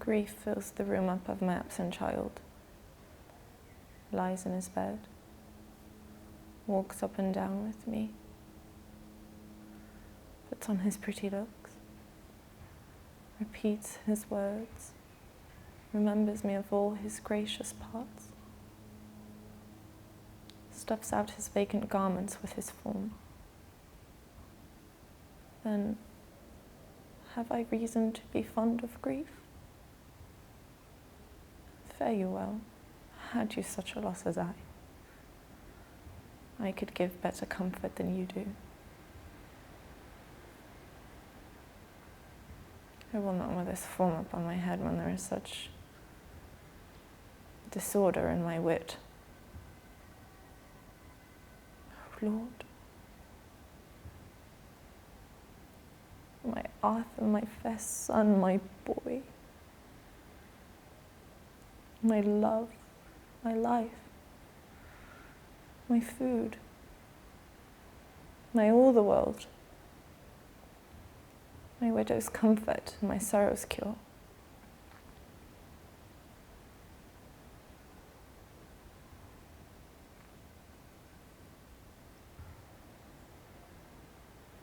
Grief fills the room up of my absent child. Lies in his bed, walks up and down with me, puts on his pretty looks, repeats his words, remembers me of all his gracious parts, stuffs out his vacant garments with his form. Then, have I reason to be fond of grief? Fare you well, had you such a loss as I could give better comfort than you do. I will not let this form upon my head when there is such disorder in my wit. Oh Lord, my Arthur, my fair son, my boy, my love, my life, my food, my all the world, my widow's comfort and my sorrow's cure.